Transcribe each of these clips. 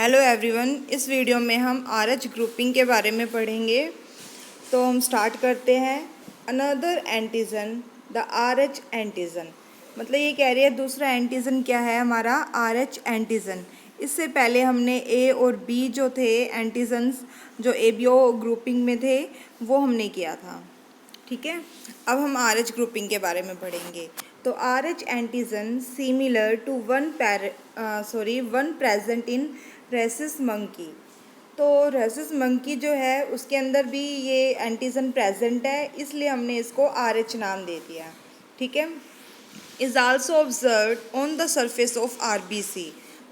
Hello everyone, इस video में हम आरएच ग्रुपिंग के बारे में पढ़ेंगे। तो हम स्टार्ट करते हैं। Another antigen the RH antigen, मतलब ये कह रही है दूसरा एंटीजन क्या है हमारा आरएच एंटीजन। इससे पहले हमने ए और बी जो थे एंटीजन्स जो एबीओ ग्रुपिंग में थे वो हमने किया था। ठीक है, अब हम आरएच ग्रुपिंग के बारे में पढ़ेंगे। तो Rh antigen similar to one present in rhesus monkey. तो रेसिस मंकी जो है उसके अंदर भी ये एंटीजन प्रेजेंट है, इसलिए हमने इसको आरएच नाम दे दिया। ठीक है, is also observe on the surface of RBC.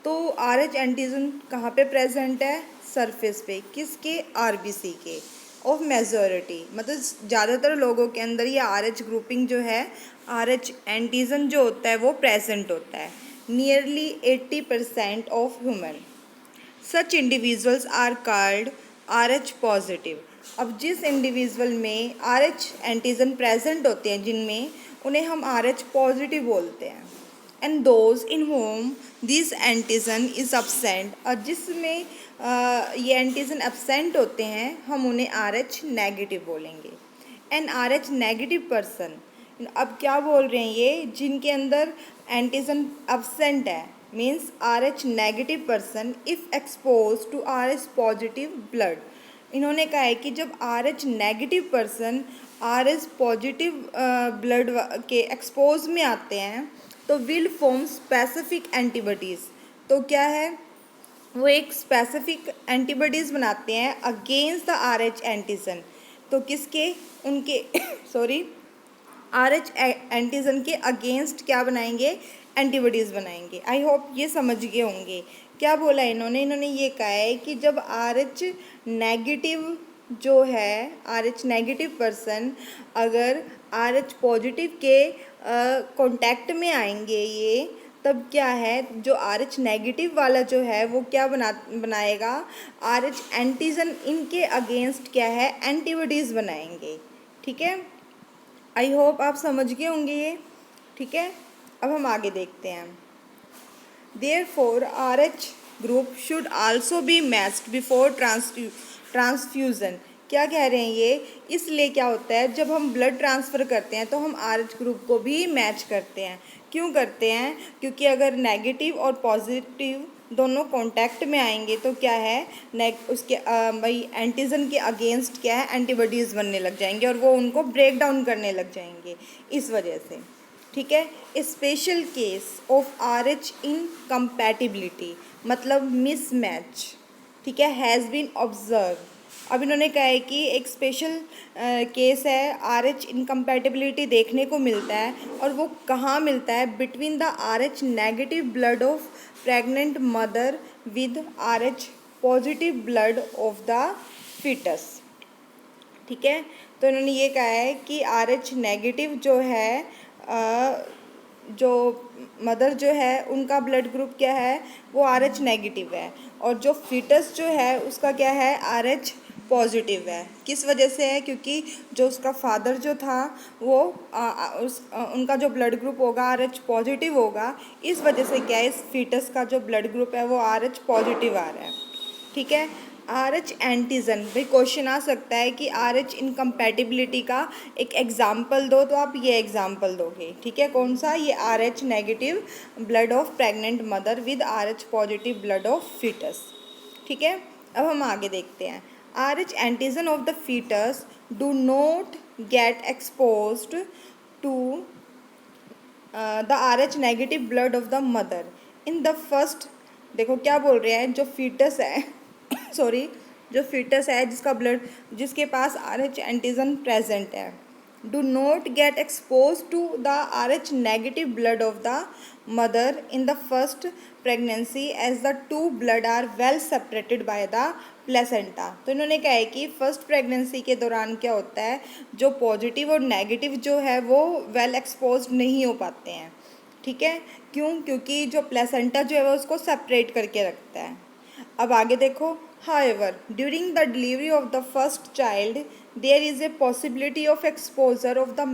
तो आरएच एंटीजन कहाँ पे प्रेजेंट है? सरफेस पे। किसके? आरबीसी के। ऑफ मेजॉरिटी, मतलब ज़्यादातर लोगों के अंदर ये आरएच ग्रुपिंग जो है आरएच एंटीजन जो होता है वो प्रेजेंट होता है। Nearly 80% of human such individuals are called Rh positive. अब जिस इंडिविजुअल में आरएच एंटीजन प्रेजेंट होते हैं जिनमें, उन्हें हम आरएच पॉजिटिव बोलते हैं। And those in home this antigen is absent, और जिसमें ये एंटीजन एब्सेंट होते हैं हम उन्हें आरएच नेगेटिव बोलेंगे। एन आरएच नेगेटिव पर्सन, अब क्या बोल रहे हैं ये, जिनके अंदर एंटीजन एब्सेंट है, means Rh negative person if expose to Rh positive blood. इन्होंने कहा है कि जब Rh negative person Rh positive blood के एक्सपोज में आते हैं तो विल फॉर्म स्पेसिफिक एंटीबॉडीज़। तो क्या है, वो एक स्पेसिफिक एंटीबॉडीज़ बनाते हैं अगेंस्ट द आरएच एंटीजन। तो किसके? उनके सॉरी आरएच एंटीजन के अगेंस्ट क्या बनाएंगे? एंटीबॉडीज़ बनाएंगे। आई होप ये समझ गए होंगे। क्या बोला इन्होंने ये कहा है कि जब आरएच नेगेटिव जो है आरएच नेगेटिव पर्सन अगर आरएच पॉजिटिव के कांटेक्ट में आएंगे ये, तब क्या है, जो आरएच नेगेटिव वाला जो है वो क्या बनाएगा? आरएच एंटीजन इनके अगेंस्ट क्या है? एंटीबॉडीज़ बनाएंगे। ठीक है, आई होप आप समझ गए होंगे ये। ठीक है, अब हम आगे देखते हैं। Therefore RH group should also be matched before transfusion. क्या कह रहे हैं ये? इसलिए क्या होता है, जब हम ब्लड ट्रांसफ़र करते हैं तो हम आरएच ग्रुप को भी मैच करते हैं। क्यों करते हैं? क्योंकि अगर नेगेटिव और पॉजिटिव दोनों कांटेक्ट में आएंगे तो क्या है, उसके भाई एंटीजन के अगेंस्ट क्या है? एंटीबॉडीज़ बनने लग जाएंगे और वो उनको ब्रेक डाउन करने लग जाएंगे इस वजह से। ठीक है, special case of RH incompatibility मतलब मिसमैच, ठीक है, हैज़ बीन ऑब्जर्व। अब इन्होंने कहा है कि एक स्पेशल केस है, आरएच इनकम्पैटिबिलिटी देखने को मिलता है, और वो कहाँ मिलता है? Between the RH negative blood of pregnant mother with Rh positive blood of the foetus. ठीक है, तो इन्होंने ये कहा है कि आरएच नेगेटिव जो है जो मदर जो है उनका ब्लड ग्रुप क्या है? वो आरएच नेगेटिव है, और जो फीटस जो है उसका क्या है? आरएच पॉजिटिव है। किस वजह से है? क्योंकि जो उसका फादर जो था वो उनका जो ब्लड ग्रुप होगा आरएच पॉजिटिव होगा, इस वजह से क्या है, इस फीटस का जो ब्लड ग्रुप है वो आरएच पॉजिटिव आ रहा है। ठीक है, आरएच एंटीजन, भाई क्वेश्चन आ सकता है कि आरएच इनकम्पैटिबिलिटी का एक एग्जाम्पल दो, तो आप ये एग्जाम्पल दोगे। ठीक है, कौन सा? ये Rh negative blood of pregnant mother with Rh positive blood of foetus. ठीक है, अब हम आगे देखते हैं। Rh antigen of the foetus do not get exposed to the RH negative blood of the mother in the first. देखो क्या बोल रहे हैं, जो फीटस है सॉरी, जो फीटस है जिसके पास आरएच एंटीजन प्रेजेंट है, do not get expose to the RH negative blood of the mother in the first pregnancy as the two blood are well separated by the placenta. तो इन्होंने कहा है कि फर्स्ट प्रेगनेंसी के दौरान क्या होता है, जो पॉजिटिव और नेगेटिव जो है वो वेल एक्सपोज नहीं हो पाते हैं। ठीक है, क्यों? क्योंकि जो प्लेसेंटा जो है वो उसको सेपरेट करके रखता है। अब आगे देखो, however during the delivery of the first child there is a possibility of exposure of the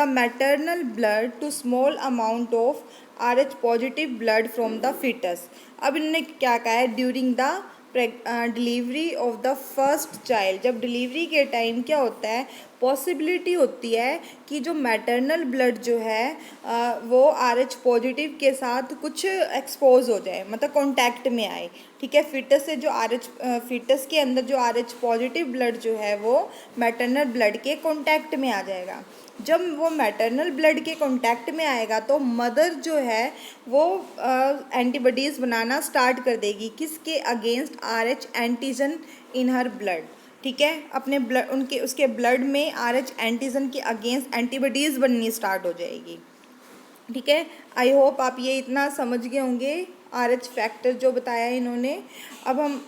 maternal blood to small amount of RH positive blood from the fetus। अब इन्होंने क्या कहा है, during the delivery of the first child, जब delivery के time क्या होता है, पॉसिबिलिटी होती है कि जो मैटरनल ब्लड जो है वो RH पॉजिटिव के साथ कुछ एक्सपोज हो जाए, मतलब कांटेक्ट में आए। ठीक है, फिटस से जो फिटस के अंदर जो RH पॉजिटिव ब्लड जो है वो मैटरनल ब्लड के कांटेक्ट में आ जाएगा। जब वो मैटरनल ब्लड के कांटेक्ट में आएगा तो मदर जो है वो एंटीबॉडीज़ बनाना स्टार्ट कर देगी, किसके अगेंस्ट, RH एंटीजन इन हर ब्लड। ठीक है, अपने ब्लड उसके ब्लड में RH एंटीजन के अगेंस्ट एंटीबॉडीज़ बननी स्टार्ट हो जाएगी। ठीक है, आई होप आप ये इतना समझ गए होंगे RH फैक्टर जो बताया इन्होंने। अब हम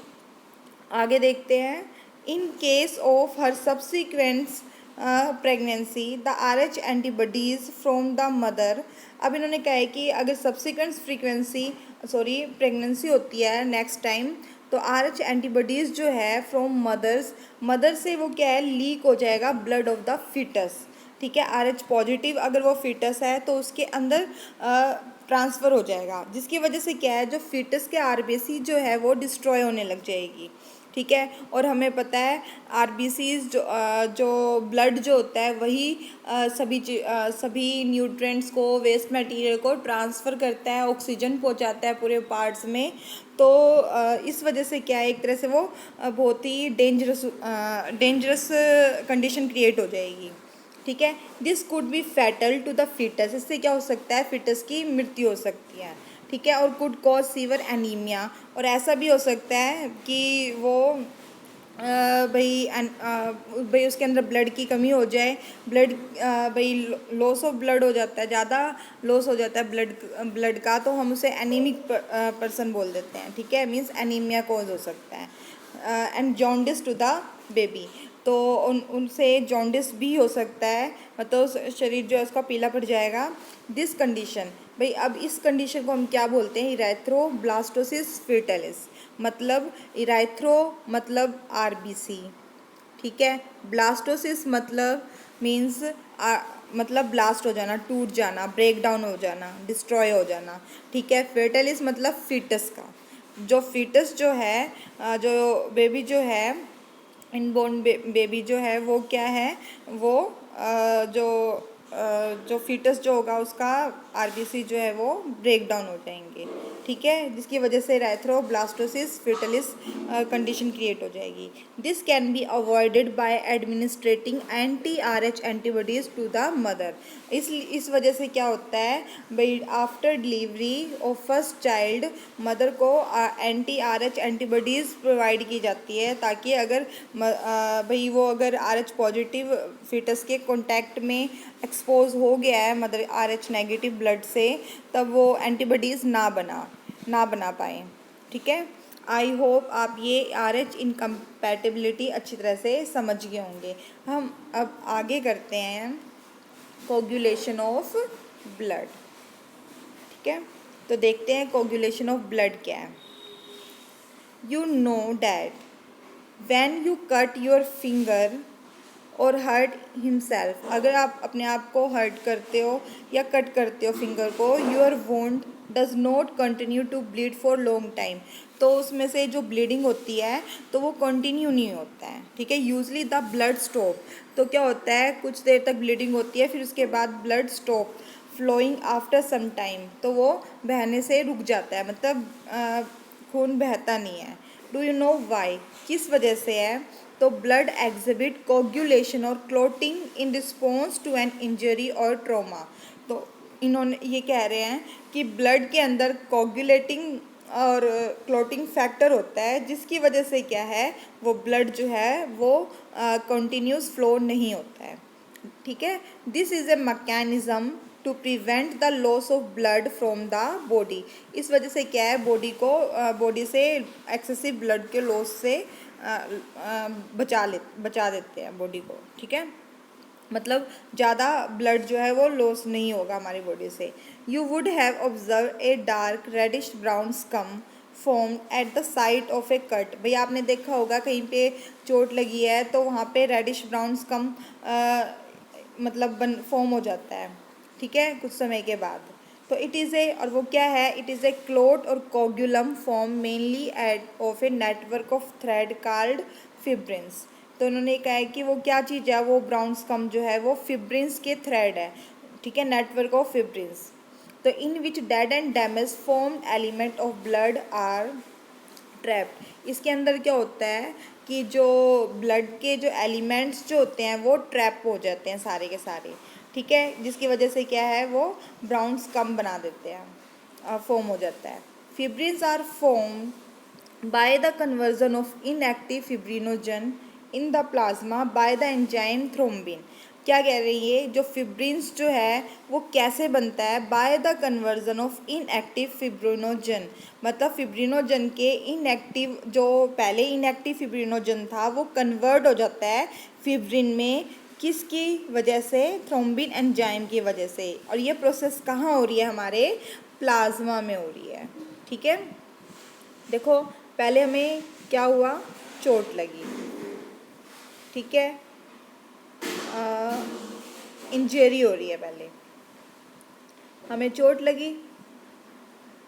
आगे देखते हैं, in case of her subsequents pregnancy the RH antibodies from the mother. अब इन्होंने कहा है कि अगर सब्सिक्वेंट प्रेगनेंसी होती है नेक्स्ट टाइम, तो RH एंटीबॉडीज़ जो है फ्रॉम मदर से वो क्या है, लीक हो जाएगा ब्लड ऑफ द फिटस। ठीक है, RH पॉजिटिव अगर वो फिटस है तो उसके अंदर ट्रांसफ़र हो जाएगा, जिसकी वजह से क्या है, जो फिटस के RBC जो है वो डिस्ट्रॉय होने लग जाएगी। ठीक है, और हमें पता है RBCs जो ब्लड जो होता है वही सभी न्यूट्रिएंट्स को, वेस्ट मटेरियल को ट्रांसफ़र करता है, ऑक्सीजन पहुंचाता है पूरे पार्ट्स में। तो इस वजह से क्या है, एक तरह से वो बहुत ही डेंजरस कंडीशन क्रिएट हो जाएगी। ठीक है, this could be fatal to the fetus, इससे क्या हो सकता है, फिटस की मृत्यु हो सकती है। ठीक है, और कुड कॉज सीवियर एनीमिया, और ऐसा भी हो सकता है कि वो भाई उसके अंदर ब्लड की कमी हो जाए, भाई लॉस ऑफ ब्लड हो जाता है, ज़्यादा लॉस हो जाता है ब्लड का, तो हम उसे एनीमिक पर्सन बोल देते हैं। ठीक है, मीन्स एनीमिया कॉज हो सकता है। And jaundice to the baby, तो उनसे जॉन्डिस भी हो सकता है, मतलब शरीर जो है उसका पीला पड़ जाएगा। दिस कंडीशन, भाई अब इस कंडीशन को हम क्या बोलते हैं, इराथ्रोब्लास्टोसिस फेटालिस, मतलब इराथ्रो मतलब RBC। ठीक है, ब्लास्टोसिस मतलब मीन्स मतलब ब्लास्ट हो जाना, टूट जाना, ब्रेक डाउन हो जाना, डिस्ट्रॉय हो जाना। ठीक है, फेटालिस मतलब फिटस का, जो फिटस जो है जो बेबी जो है, इनबोर्न बेबी जो है वो क्या है, वो जो फिटस जो होगा उसका RBC जो है वो ब्रेक डाउन हो जाएंगे। ठीक है, जिसकी वजह से इराथ्रोब्लास्टोसिस फेटालिस कंडीशन क्रिएट हो जाएगी। This can be avoided by administrating anti-RH antibodies to the mother. इस वजह से क्या होता है भाई, after delivery of first child mother को anti-RH एंटीबॉडीज़ प्रोवाइड की जाती है, ताकि अगर भाई वो अगर RH पॉजिटिव फिटस के कॉन्टैक्ट में एक्सपोज हो गया है मदर RH नेगेटिव ब्लड से, तब वो एंटीबॉडीज़ ना बना पाए। ठीक है, आई होप आप ये RH इनकम्पैटिबिलिटी अच्छी तरह से समझ गए होंगे। हम अब आगे करते हैं कोगुलेशन ऑफ ब्लड। ठीक है, तो देखते हैं कोगुलेशन ऑफ ब्लड क्या है। You know that when you cut your finger और हर्ट हिमसेल्फ, अगर आप अपने आप को हर्ट करते हो या कट करते हो फिंगर को, your wound does not continue to bleed for long time, तो उसमें से जो ब्लीडिंग होती है तो वो कंटिन्यू नहीं होता है। ठीक है, यूजली द ब्लड स्टॉप, तो क्या होता है, कुछ देर तक ब्लीडिंग होती है, फिर उसके बाद blood stop flowing after some time, तो वो बहने से रुक जाता है, मतलब खून बहता नहीं है। डू यू नो वाई, किस वजह से है, तो ब्लड एग्जिबिट कोगुलेशन और clotting in response to an injury और ट्रॉमा। तो इन्होंने ये कह रहे हैं कि ब्लड के अंदर कोगुलेटिंग और क्लोटिंग फैक्टर होता है, जिसकी वजह से क्या है, वो ब्लड जो है वो कंटिन्यूस फ्लो नहीं होता है। ठीक है, this is a mechanism to prevent the loss of blood from the body. इस वजह से क्या है, बॉडी से एक्सेसिव ब्लड के लॉस से बचा देते हैं बॉडी को। ठीक है, मतलब ज़्यादा ब्लड जो है वो लॉस नहीं होगा हमारी बॉडी से। You would have observe a dark reddish brown scum form at the site of a cut. भाई आपने देखा होगा कहीं पे चोट लगी है तो वहाँ पे रेडिश ब्राउन स्कम मतलब बन फॉर्म हो जाता है, ठीक है, कुछ समय के बाद। तो इट इज़ ए, और वो क्या है, it is a clot or coagulum form mainly at of a network of thread called fibrins. तो उन्होंने कहा है कि वो क्या चीज़ है, वो ब्राउन स्कम जो है वो फिब्रिन्स के थ्रेड है, ठीक है, नेटवर्क ऑफ फिब्रिन्स। तो in which dead and damage form element of blood are trapped. इसके अंदर क्या होता है कि जो ब्लड के जो एलिमेंट्स जो होते हैं वो ट्रैप हो जाते हैं सारे के सारे, ठीक है, जिसकी वजह से क्या है वो ब्राउन स्कम बना देते हैं, फॉर्म हो जाता है। Fibrins are form by the conversion of inactive fibrinogen in the plasma by the enzyme thrombin। क्या कह रही है, जो फिब्रिन्स जो है वो कैसे बनता है, bye the conversion of inactive fibrinogen, मतलब फिब्रिनोजन के इनएक्टिव, जो पहले इनएक्टिव फिब्रिनोजन था वो कन्वर्ट हो जाता है फिब्रिन में, किसकी वजह से, थ्रोम्बिन एंजाइम की वजह से। और ये प्रोसेस कहाँ हो रही है, हमारे प्लाज्मा में हो रही है, ठीक है। देखो पहले हमें क्या हुआ, चोट लगी, ठीक है, इंजरी हो रही है, पहले हमें चोट लगी,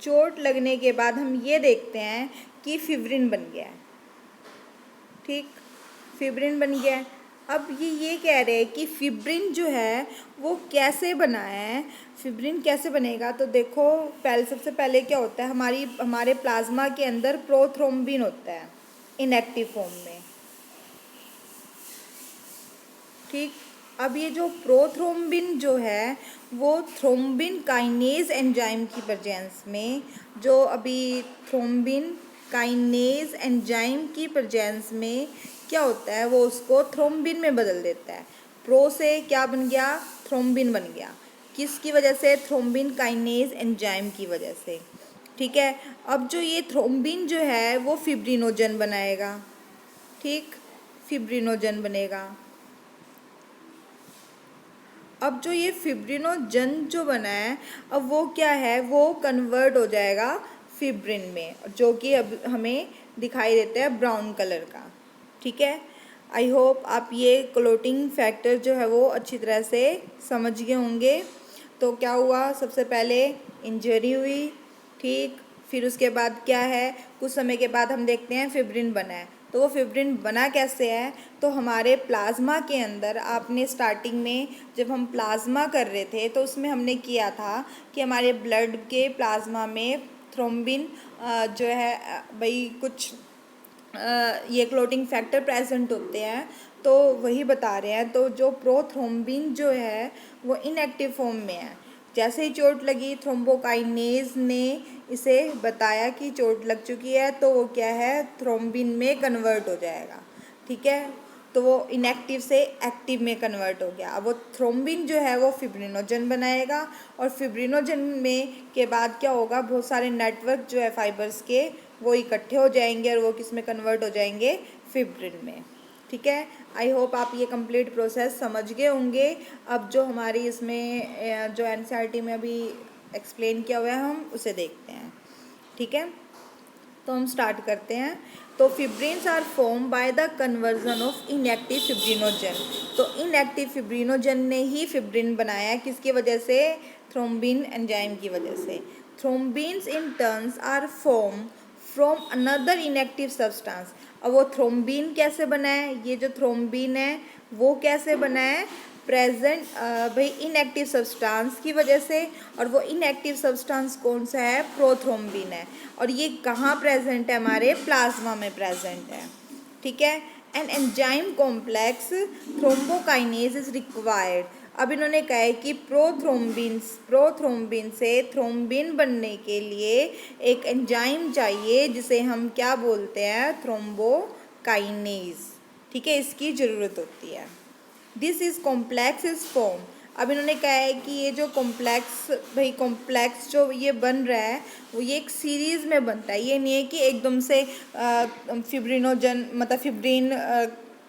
चोट लगने के बाद हम ये देखते हैं कि फिब्रिन बन गया है, ठीक, फिब्रिन बन गया है। अब ये कह रहे हैं कि फिब्रिन जो है वो कैसे बना है, फिब्रिन कैसे बनेगा। तो देखो पहले, सबसे पहले क्या होता है, हमारे प्लाज्मा के अंदर प्रोथ्रोम्बिन होता है इनएक्टिव फॉर्म में, ठीक। अब ये जो प्रोथ्रोम्बिन जो है वो थ्रोम्बिन काइनेज एंजाइम की प्रेजेंस में, जो अभी थ्रोम्बिन काइनेज एंजाइम की प्रेजेंस में क्या होता है, वो उसको थ्रोम्बिन में बदल देता है। प्रो से क्या बन गया, थ्रोम्बिन बन गया, किसकी वजह से, थ्रोम्बिन काइनेज एंजाइम की वजह से, ठीक है। अब जो ये थ्रोम्बिन जो है वो फिब्रिनोजन बनाएगा, ठीक, फिब्रिनोजन बनेगा। अब जो ये फिब्रिनोजन जो बना है, अब वो क्या है, वो कन्वर्ट हो जाएगा फिब्रिन में, जो कि अब हमें दिखाई देता है ब्राउन कलर का, ठीक है। आई होप आप ये क्लोटिंग फैक्टर जो है वो अच्छी तरह से समझ गए होंगे। तो क्या हुआ, सबसे पहले इंजरी हुई, ठीक, फिर उसके बाद क्या है, कुछ समय के बाद हम देखते हैं फिब्रिन बना है। तो वो फिब्रिन बना कैसे है, तो हमारे प्लाज्मा के अंदर, आपने स्टार्टिंग में जब हम प्लाज्मा कर रहे थे तो उसमें हमने किया था कि हमारे ब्लड के प्लाज्मा में थ्रोम्बिन जो है भाई कुछ ये क्लोटिंग फैक्टर प्रेजेंट होते हैं, तो वही बता रहे हैं। तो जो प्रोथ्रोम्बिन जो है वो इनएक्टिव फॉर्म में है। जैसे ही चोट लगी, थ्रोम्बोकाइनेज ने इसे बताया कि चोट लग चुकी है, तो वो क्या है, थ्रोम्बिन में कन्वर्ट हो जाएगा, ठीक है। तो वो इनएक्टिव से एक्टिव में कन्वर्ट हो गया। अब वो थ्रोम्बिन जो है वो फिब्रिनोजन बनाएगा, और फिब्रिनोजन में के बाद क्या होगा, बहुत सारे नेटवर्क जो है फाइबर्स के वो इकट्ठे हो जाएंगे और वो किस में कन्वर्ट हो जाएंगे, फिब्रिन में, ठीक है। आई होप आप ये कंप्लीट प्रोसेस समझ गए होंगे। अब जो हमारी इसमें जो एनसीईआरटी में अभी एक्सप्लेन किया हुआ है हम उसे देखते हैं, ठीक है। तो हम स्टार्ट करते हैं। तो fibrins are form by the conversion of inactive fibrinogen. तो इनएक्टिव फिब्रिनोजन ने ही फिब्रिन बनाया, किसकी वजह से, थ्रोम्बिन एंजाइम की वजह से। Thrombins in turns are form from another inactive substance. अब वो थ्रोम्बिन कैसे बना है, ये जो थ्रोम्बिन है वो कैसे बना है, प्रेजेंट भाई इनएक्टिव सब्सटेंस की वजह से। और वो इनएक्टिव सब्सटेंस कौन सा है, प्रोथ्रोम्बिन है, और ये कहाँ प्रेजेंट है, हमारे प्लाज्मा में प्रेजेंट है, ठीक है। An enzyme complex thrombokinase is required. अब इन्होंने कहा है कि प्रोथ्रोम्बिन से थ्रोम्बिन बनने के लिए एक एंजाइम चाहिए, जिसे हम क्या बोलते हैं, थ्रोम्बोकाइनेज, ठीक है, इसकी ज़रूरत होती है। This is complex is form. अब इन्होंने कहा है कि ये जो कॉम्प्लेक्स, भाई कॉम्प्लेक्स जो ये बन रहा है वो ये एक सीरीज़ में बनता है, ये नहीं है कि एकदम से फिब्रिनोजन मतलब फिब्रिन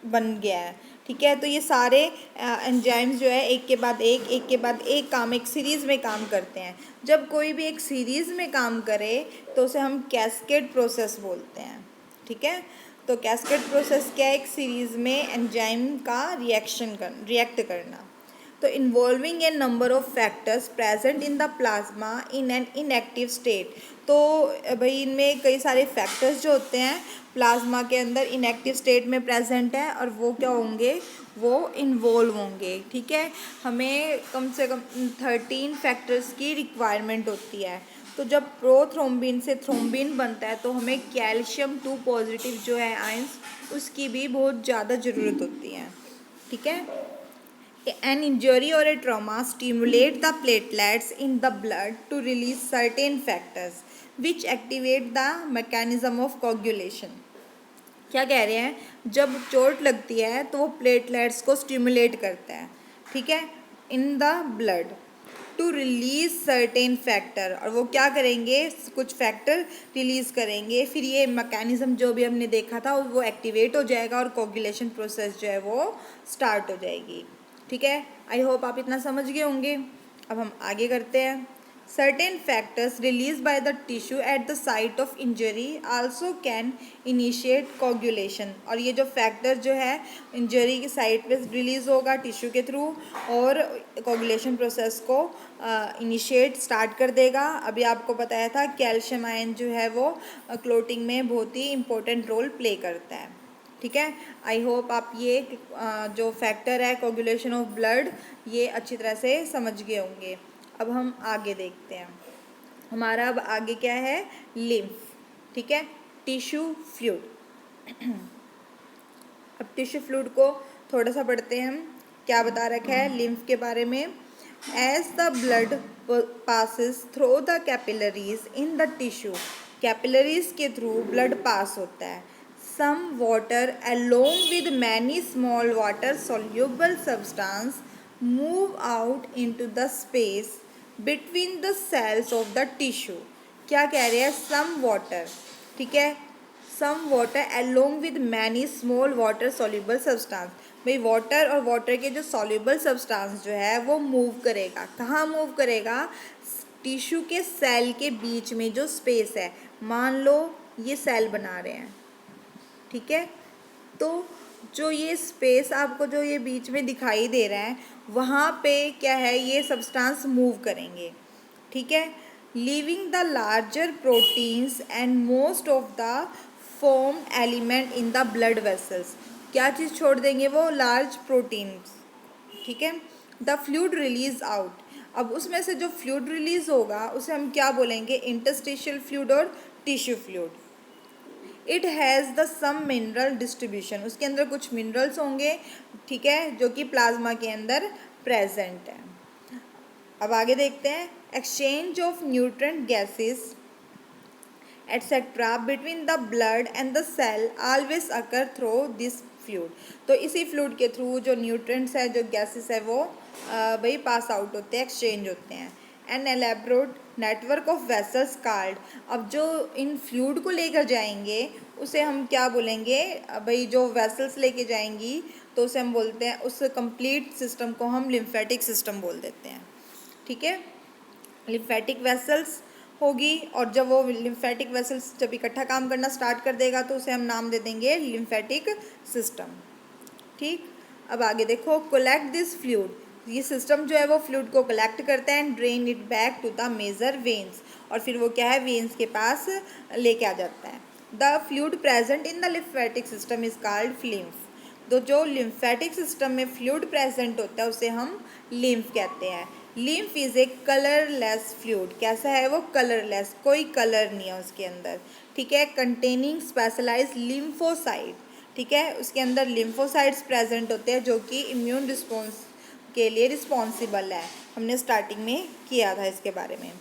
बन गया है, ठीक है। तो ये सारे एंजाइम्स जो है एक के बाद एक काम एक सीरीज़ में काम करते हैं। जब कोई भी एक सीरीज़ में काम करे तो उसे हम कैस्केड प्रोसेस बोलते हैं। ठीक है। तो कैस्केड प्रोसेस क्या है? एक सीरीज़ में एंजाइम का रिएक्ट करना। तो involving A number of factors present in the plasma in an inactive state. तो भाई इनमें कई सारे फैक्टर्स जो होते हैं प्लाज्मा के अंदर इनएक्टिव स्टेट में प्रेजेंट है और वो क्या होंगे? वो इन्वॉल्व होंगे। ठीक है। हमें कम से कम 13 फैक्टर्स की रिक्वायरमेंट होती है। तो जब प्रोथ्रोम्बिन से थ्रोम्बिन बनता है तो हमें कैल्शियम 2 पॉजिटिव जो है आयंस उसकी भी बहुत ज़्यादा ज़रूरत होती है। ठीक है। An injury or a trauma stimulate the platelets in the blood to release certain factors which activate the mechanism of coagulation. क्या कह रहे हैं? जब चोट लगती है तो वो प्लेटलेट्स को स्टिमुलेट करता है। ठीक है। In the blood to release certain factor, और वो क्या करेंगे? कुछ फैक्टर रिलीज करेंगे, फिर ये मैकेनिज्म जो भी हमने देखा था वो एक्टिवेट हो जाएगा और कोगुलेशन प्रोसेस जो है वो स्टार्ट हो जाएगी। ठीक है। आई होप आप इतना समझ गए होंगे। अब हम आगे करते हैं। Certain factors release by the tissue eight the site of injury also can initiate coagulation. और ये जो फैक्टर जो है इंजरी की साइट पे रिलीज होगा टिश्यू के थ्रू और कोगुलेशन प्रोसेस को इनिशिएट स्टार्ट कर देगा। अभी आपको बताया था कैल्शियम आयन जो है वो क्लोटिंग में बहुत ही इंपॉर्टेंट रोल प्ले करता है। ठीक है। आई होप आप ये जो फैक्टर है कोगुलेशन ऑफ ब्लड ये अच्छी तरह से समझ गए होंगे। अब हम आगे देखते हैं। हमारा अब आगे क्या है? लिम्फ। ठीक है। Tissue fluid. अब टिश्यू फ्लूइड को थोड़ा सा पढ़ते हैं हम। क्या बता रखा है लिम्फ के बारे में? As the blood passes through the capillaries in the tissue, capillaries के थ्रू ब्लड पास होता है। Some water along with many small water soluble substance move out into the space between the cells of the tissue. क्या कह रहे हैं? some water। ठीक है। some water along with many small water soluble substance। भाई water और water के जो soluble substance जो है वो मूव करेगा। कहाँ मूव करेगा? टिश्यू के सेल के बीच में जो स्पेस है, मान लो ये सेल बना रहे हैं। ठीक है। तो जो ये स्पेस आपको जो ये बीच में दिखाई दे रहा है वहाँ पे क्या है? ये सब्सटेंस मूव करेंगे। ठीक है। Leaving the larger proteins and most of the form element in the blood vessels. क्या चीज़ छोड़ देंगे? वो लार्ज प्रोटीन्स। ठीक है। The fluid release out. अब उसमें से जो फ्लूइड रिलीज होगा उसे हम क्या बोलेंगे? इंटरस्टिशियल फ्लूइड और tissue fluid. It has the some mineral distribution. उसके अंदर कुछ मिनरल्स होंगे। ठीक है। जो कि प्लाज्मा के अंदर प्रेजेंट है। अब आगे देखते हैं। Exchange of nutrient gases etcetera between the blood and the cell always occur through this fluid. तो इसी फ्लूइड के थ्रू जो न्यूट्रिएंट्स है जो गैसेस है वो भाई पास आउट होते हैं, एक्सचेंज होते हैं। An elaborate network of vessels called. अब जो इन फ्लूइड को लेकर जाएंगे उसे हम क्या बोलेंगे? भाई जो वेसल्स लेके जाएंगी तो उसे हम बोलते हैं, उस कंप्लीट सिस्टम को हम लिम्फेटिक सिस्टम बोल देते हैं। ठीक है। लिम्फेटिक वेसल्स होगी और जब वो लिम्फेटिक वेसल्स जब इकट्ठा काम करना स्टार्ट कर देगा तो उसे हम नाम दे देंगे लिम्फेटिक सिस्टम। ठीक। अब आगे देखो। Collect this fluid. ये सिस्टम जो है वो फ्लूइड को कलेक्ट करता है and drain it back to the major veins. और फिर वो क्या है? वेन्स के पास लेके आ जाता है। The fluid present in the lymphatic system is called lymph. तो जो लिम्फेटिक सिस्टम में फ्लूइड प्रेजेंट होता है उसे हम लिम्फ कहते हैं। Lymph is a colourless fluid. कैसा है वो? कलरलेस, कोई कलर नहीं है उसके अंदर। ठीक है। Containing specialized lymphocyte. ठीक है। उसके अंदर लिम्फोसाइट्स प्रेजेंट होते हैं जो कि इम्यून रिस्पॉन्स के लिए रिस्पॉन्सिबल है। हमने स्टार्टिंग में किया था इसके बारे में।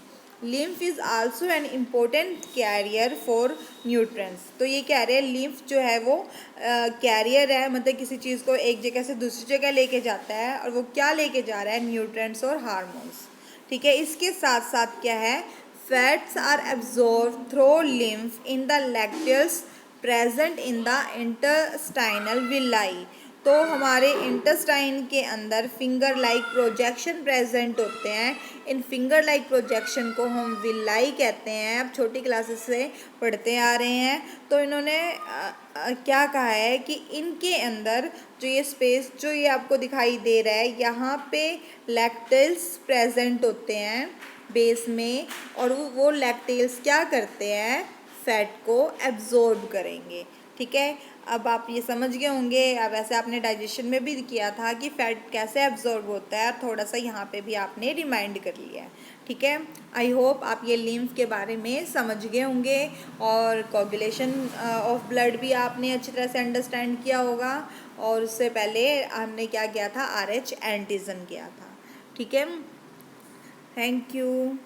Lymph is also an important carrier for nutrients. तो ये कह रहे हैं लिम्फ जो है वो कैरियर है, मतलब किसी चीज़ को एक जगह से दूसरी जगह लेके जाता है और वो क्या लेके जा रहा है? न्यूट्रिएंट्स और हार्मोन्स। ठीक है। इसके साथ साथ क्या है? Fats are absorb through lymph in the lacteals present in the intestinal villi. तो हमारे इंटेस्टाइन के अंदर फिंगर लाइक प्रोजेक्शन प्रेजेंट होते हैं। इन फिंगर लाइक प्रोजेक्शन को हम विलाई कहते हैं। अब छोटी क्लासेस से पढ़ते आ रहे हैं। तो इन्होंने क्या कहा है कि इनके अंदर जो ये स्पेस जो ये आपको दिखाई दे रहा है, यहाँ पे लैक्टेल्स प्रेजेंट होते हैं बेस में, और वो लैक्टेल्स क्या करते हैं, फैट को एब्जॉर्ब करेंगे। ठीक है, अब आप ये समझ गए होंगे। अब ऐसे आपने डाइजेशन में भी किया था कि फैट कैसे एब्जॉर्ब होता है, थोड़ा सा यहाँ पे भी आपने रिमाइंड कर लिया है। ठीक है, आई होप आप ये लिम्फ के बारे में समझ गए होंगे, और कोगुलेशन ऑफ ब्लड भी आपने अच्छी तरह से अंडरस्टैंड किया होगा। और उससे पहले हमने क्या किया था, RH एंटीजन किया था। ठीक है, थैंक यू।